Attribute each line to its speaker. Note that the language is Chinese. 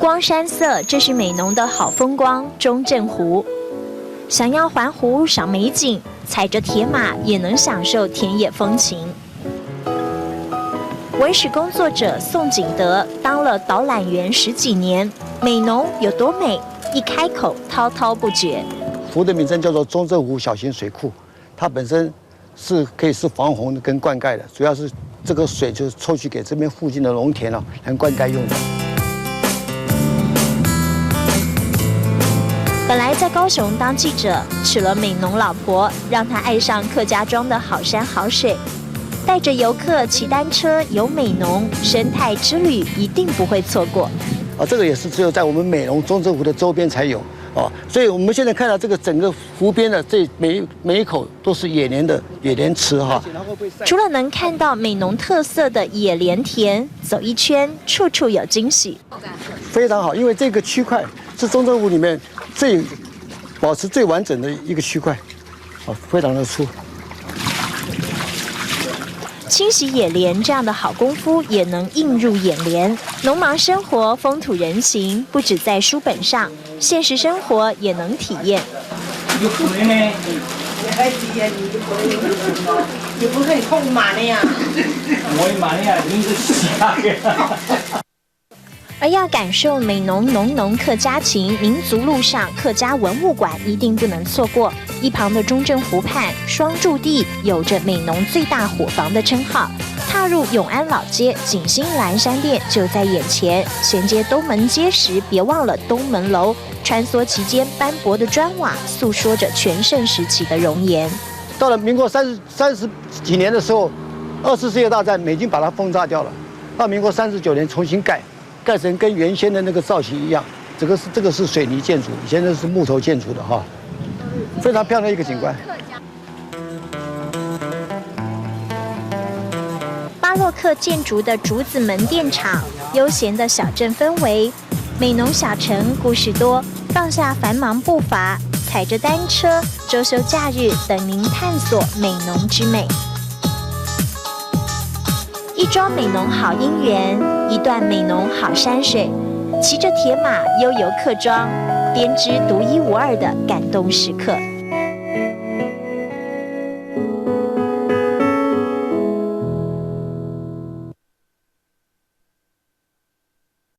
Speaker 1: 光山色，这是美浓的好风光——中正湖。想要环湖赏美景，踩着铁马也能享受田野风情。文史工作者宋景德当了导览员10几年，美浓有多美，一开口滔滔不绝。
Speaker 2: 湖的名称叫做中正湖小型水库，它本身是可以是防洪跟灌溉的，主要是这个水就是抽取给这边附近的农田来灌溉用的。
Speaker 1: 本来在高雄当记者，娶了美浓老婆，让他爱上客家庄的好山好水。带着游客骑单车游美浓，生态之旅一定不会错过。
Speaker 2: 这个也是只有在我们美浓中正湖的周边才有所以我们现在看到这个整个湖边的每一口都是野莲的野莲池哈。
Speaker 1: 除了能看到美浓特色的野莲田，走一圈处处有惊喜。
Speaker 2: 非常好，因为这个区块是中正湖里面保持最完整的一个区块，非常的粗。
Speaker 1: 清洗野莲这样的好功夫也能映入眼帘，农忙生活风土人情不止在书本上，现实生活也能体验。
Speaker 3: 你不可以控马的呀？我马的呀，你是瞎的。
Speaker 1: 而要感受美浓浓浓客家情，民族路上客家文物馆一定不能错过。一旁的中正湖畔双柱地有着美浓最大伙房的称号。踏入永安老街，景星蓝山店就在眼前。衔接东门街时，别忘了东门楼。穿梭其间斑驳的砖瓦，诉说着全盛时期的容颜。
Speaker 2: 到了民国30几年的时候，2次世界大战，美军把它轰炸掉了。到民国39年重新盖成跟原先的那个造型一样。这个是水泥建筑，以前那是木头建筑的哈，非常漂亮的一个景观。
Speaker 1: 巴洛克建筑的竹子门店场，悠闲的小镇氛围。美浓小城故事多，放下繁忙步伐，踩着单车，周休假日等您探索美浓之美。一桩美浓好姻缘，一段美浓好山水，骑着铁马悠游客庄，编织独一无二的感动时刻。